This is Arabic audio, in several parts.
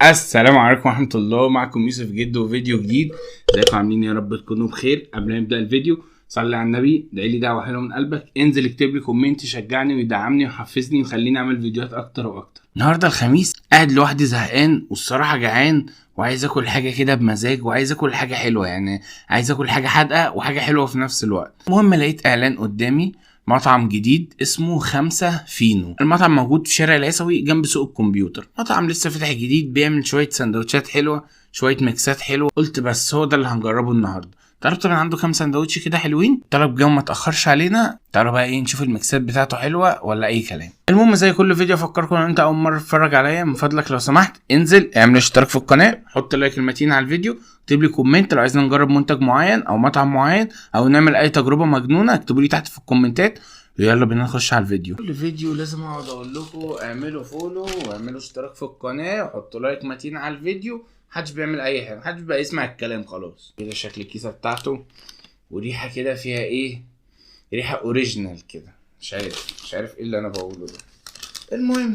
السلام عليكم ورحمة الله. معكم يوسف جد وفيديو جديد. ازيكم عاملين؟ يا رب تكونوا بخير. قبل ما نبدأ الفيديو صلي على النبي، ادعي لي دعوة حلوة من قلبك، انزل اكتب لي كومنت يشجعني ويدعمني ويحفزني ويخليني اعمل فيديوهات اكتر واكتر. النهارده الخميس، قاعد لوحدي زهقان والصراحة جعان وعايز اكل حاجة كده بمزاج، وعايز اكل حاجة حلوة، يعني عايز اكل حاجة حادقة وحاجة حلوة في نفس الوقت. المهم لقيت اعلان قدامي مطعم جديد اسمه 5 فينو. المطعم موجود في شارع العيسوي جنب سوق الكمبيوتر. مطعم لسه فاتح جديد، بيعمل شويه سندوتشات حلوه، شويه ميكسات حلوه. قلت بس هو ده اللي هنجربه النهارده. طلبت من عنده كام سندوتش كده حلوين، طلب جو ما تاخرش علينا. تعالوا بقى ايه نشوف الميكسات بتاعته حلوه ولا اي كلام. المهم زي كل فيديو افكركم ان انت اول مره تتفرج عليا، من فضلك لو سمحت انزل اعمل اشتراك في القناه، حط لايك المتين على الفيديو، اكتب لي كومنت لو عايزين نجرب منتج معين او مطعم معين او نعمل اي تجربه مجنونه، اكتبوا لي تحت في الكومنتات. يلا بينا نخش على الفيديو. كل فيديو لازم اقعد اقول لكم اعملوا فولو واعملوا اشتراك في القناه وحطوا لايك متين على الفيديو. محدش بيعمل اي حاجه، محدش بقى يسمع الكلام خلاص. كده شكل الكيسه بتاعته وريحه كده فيها ايه، ريحه اوريجينال كده. مش عارف ايه اللي انا بقوله ده. المهم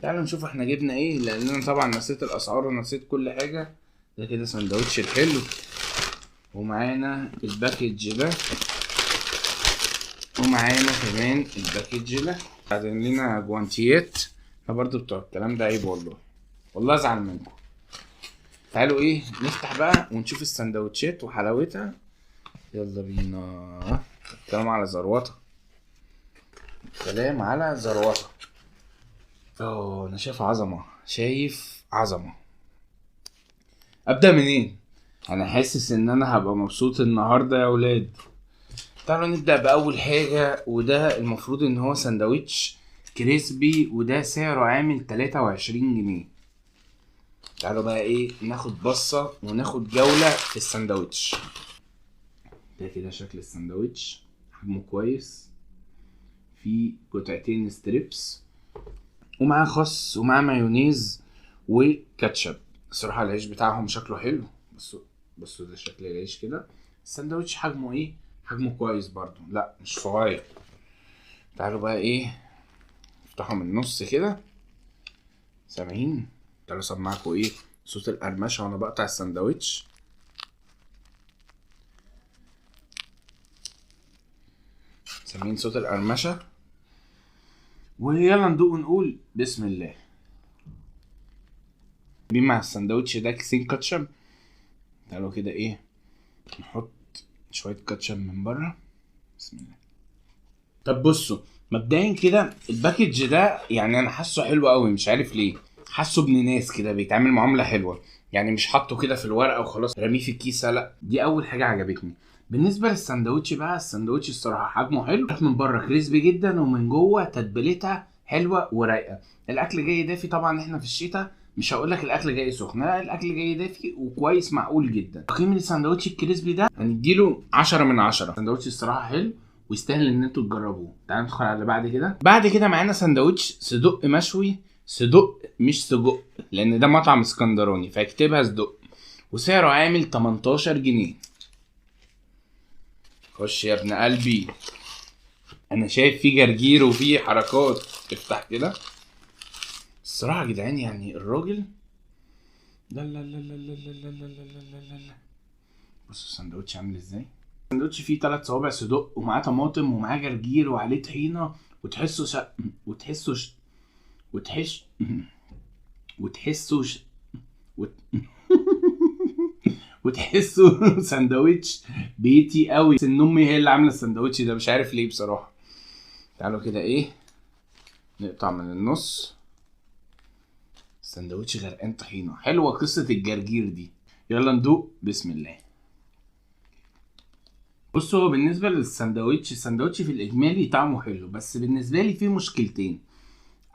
تعالوا نشوف احنا جبنا ايه، لان انا طبعا نسيت الاسعار ونسيت كل حاجه. ده كده سندوتش الحلو، ومعانا الباكج ده، ومعانا كمان الباكج ده. بعدين لنا جوانتيات. انا برضو بتوع الكلام ده عيب والله ازعل منكم. تعالوا ايه نفتح بقى ونشوف السندوتشات وحلاوتها. يلا بينا. الكلام على زروطه، الكلام على زروطه. انا شايف عظمه. ابدا منين؟ انا حاسس ان انا هبقى مبسوط النهارده يا ولاد. تعالوا نبدأ بأول حاجة، وده المفروض ان هو سندوتش كريسبي، وده سعره عامل 23 جنيه. تعالوا بقى ايه ناخد بصة وناخد جولة في السندوتش. ده كده شكل السندوتش، حجمه كويس، فيه قطعتين ستريبس ومعاه خس ومعاه مايونيز وكاتشب. الصراحة العيش بتاعهم شكله حلو. بصوا ده شكل العيش كده. السندوتش حجمه ايه، حجمه كويس برضو، لا مش صغير. تعالوا بقى ايه افتحوا من النص كده. سامعين؟ تعالوا اسمعكوا ايه صوت القرمشه وانا بقطع السندوتش. سامعين صوت القرمشه؟ ويلا ندوق ونقول بسم الله. مع السندوتش ده كيسين كاتشب. تعالوا كده ايه نحط شويه كاتشب من بره. بسم الله. طب بصوا مبدئيا كده الباكج ده يعني انا حاسه حلو قوي، مش عارف ليه. حاسه ابن ناس كده بيتعامل معامله حلوه، يعني مش حاطه كده في الورقه وخلاص رميه في الكيسه، لا دي اول حاجه عجبتني. بالنسبه للساندوتش بقى، الساندوتش الصراحه حجمه حلو، من بره كريسبي جدا ومن جوه تتبيلتها حلوه ورايقه. الاكل جاي دافي، طبعا احنا في الشتاء مش هقول لك الاكل جاي سخن، لا الاكل جاي دافي وكويس معقول جدا. تقييم الساندوتش الكريسبي ده هنديله 10 من 10. الساندوتش الصراحه حلو ويستاهل ان انتوا تجربوه. تعالوا ندخل على اللي بعد كده. بعد كده معانا سندوتش صدق مشوي، صدق مش سجق لان ده مطعم اسكندراني فاكتبها صدق، وسعره عامل 18 جنيه. خش يا ابن قلبي. انا شايف فيه جرجير وفيه حركات. افتح كده. الصراحه يا جدعان يعني الراجل لا لا لا لا لا لا لا لا لا لا لا. بصوا السندوتش عامل ازاي. السندوتش فيه 3 صوابع صدق ومعاه طماطم ومعاه جرجير وعليه طحينه، وتحسه وتحسه سندوتش بيتي قوي. ان امي هي اللي عامله السندوتش ده، مش عارف ليه بصراحه. تعالوا كده ايه نقطع من النص. سندوتش غرقان طحينه. حلوه قصه الجرجير دي. يلا ندوق بسم الله. بصوا هو بالنسبه للسندوتش، السندوتش في الاجمالي طعمه حلو، بس بالنسبه لي فيه مشكلتين.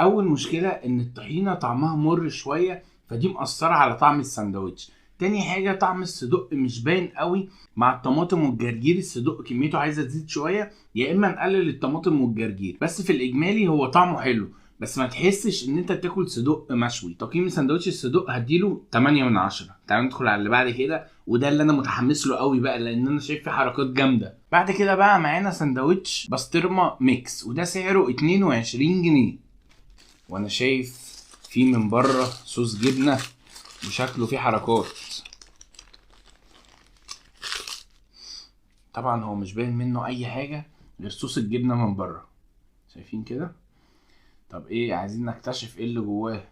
اول مشكله ان الطحينه طعمها مر شويه، فدي مأثره على طعم السندوتش. تاني حاجه طعم الصدق مش باين قوي مع الطماطم والجرجير. الصدق كميته عايزه تزيد شويه، يا اما نقلل الطماطم والجرجير. بس في الاجمالي هو طعمه حلو، بس ما تحسش ان انت بتاكل صدق مشوي. تقييم سندوتش الصدق هديله 8 من 10. تعالوا ندخل على اللي بعد كده، وده اللي انا متحمس له قوي بقى لان انا شايف فيه حركات جامده. بعد كده بقى معانا سندوتش بسطرمه ميكس، وده سعره 22 جنيه. وانا شايف في من بره صوص جبنه وشكله فيه حركات. طبعا هو مش باين منه اي حاجه غير صوص الجبنه من بره، شايفين كده؟ طب ايه، عايزين نكتشف ايه اللي جواه.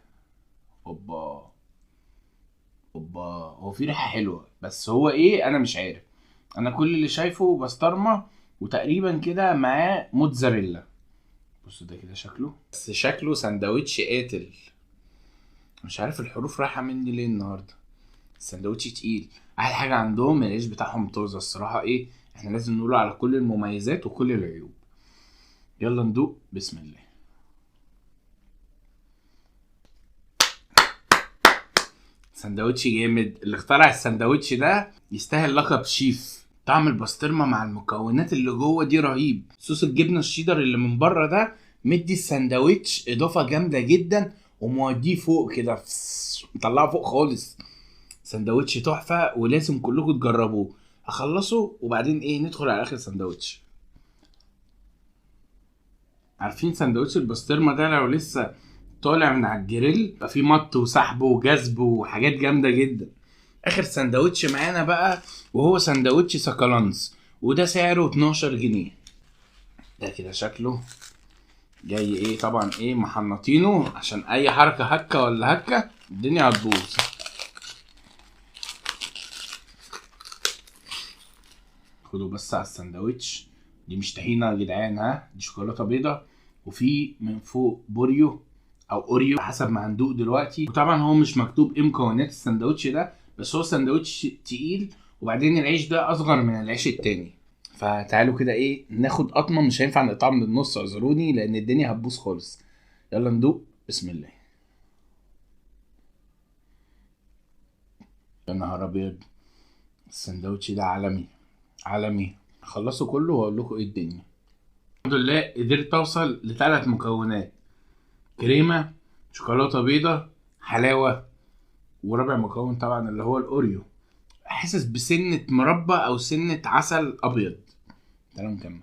اوبا اوبا، هو في ريحه حلوه بس هو ايه انا مش عارف. انا كل اللي شايفه بسطرمه وتقريبا كده معاه موتزاريلا. بصوا ده كده شكله، بس شكله سندوتش قاتل. مش عارف الحروف رايحه مني ليه النهارده. السندوتش تقيل. احلى حاجه عندهم العيش بتاعهم طازه الصراحه. ايه، احنا لازم نقول على كل المميزات وكل العيوب. يلا ندوق، بسم الله. سندوتش جامد. اللي اخترع السندوتش ده يستاهل لقب شيف. طعم البسطرمه مع المكونات اللي جوه دي رهيب. صوص الجبنه الشيدر اللي من بره ده مدي السندوتش اضافه جامده جدا وموديه فوق كده، مطلعه فوق خالص. سندوتش تحفه ولازم كلكم تجربوه. هخلصه وبعدين ايه ندخل على اخر سندوتش. عارفين سندوتش البسطرمه ده لو لسه طالع من على الجريل بقى فيه مط وسحب وجذب وحاجات جامده جدا. اخر سندوتش معانا بقى وهو سندوتش سكالانس، وده سعره 12 جنيه. ده كده شكله جاي ايه، طبعا ايه محنطينه عشان اي حركه هكه ولا هكه الدنيا هتبوظ. خدوا بس على السندوتش، دي مش طحينه يا جدعان، ها دي شوكولاته بيضه وفي من فوق بوريو او اوريو حسب ما هندوق دلوقتي. وطبعا هو مش مكتوب ايه مكونات السندوتش ده، بس هو سندوتش تقيل وبعدين العيش ده اصغر من العيش التاني. فتعالوا كده ايه ناخد قطمه، مش هينفع نقطعها من النص اعذروني لان الدنيا هتبوظ خالص. يلا ندوق، بسم الله. يا نهار ابيض، السندوتش ده عالمي عالمي. هخلصه كله واقول لكم ايه الدنيا. الحمد لله قدرت اوصل ل3 مكونات: كريمه، شوكولاته بيضه، حلاوه، ورابع مكون طبعا اللي هو الاوريو. حاسس بسنه مربى او سنه عسل ابيض. تعالوا نكمل.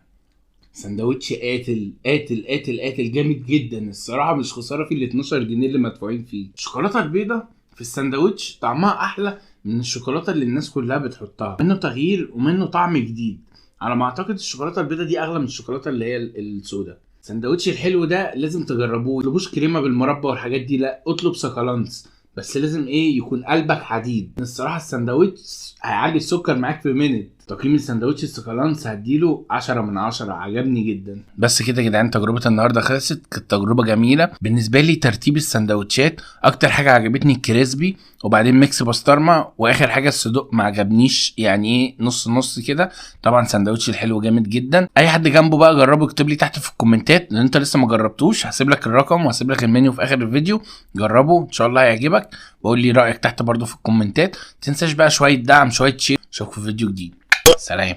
سندوتش قاتل قاتل قاتل قاتل جامد جدا الصراحه، مش خساره في ال 12 جنيه اللي مدفوعين فيه. الشوكولاته البيضه في السندوتش طعمها احلى من الشوكولاته اللي الناس كلها بتحطها، منه تغيير ومنه طعم جديد. على ما اعتقد الشوكولاته البيضه دي اغلى من الشوكولاته اللي هي السوداء. السندوتش الحلو ده لازم تجربوه. متطلبوش كريمه بالمربى والحاجات دي، لا اطلب سكالانس، بس لازم ايه يكون قلبك حديد. الصراحه السندوتش هيعلي السكر معاك في مينت. تقييم السندوتش السكالانس هديله 10 من 10، عجبني جدا. بس كده يا جدعان تجربه النهارده خلصت. كانت تجربه جميله بالنسبه لي. ترتيب السندوتشات اكتر حاجه عجبتني الكريسبي، وبعدين ميكس بسطرمه، واخر حاجه الصدوق ما عجبنيش، يعني ايه نص نص كده. طبعا سندوتش الحلو جامد جدا. اي حد جنبه بقى جربه اكتب لي تحت في الكومنتات، لان انت لسه ما جربتوش هسيب لك الرقم وهسيب لك المنيو في اخر الفيديو. جربه ان شاء الله هيعجبك، وقول لي رايك تحت برضو في الكومنتات. تنساش بقى شويه دعم شويه شير. اشوفكم في فيديو جديد، سلام.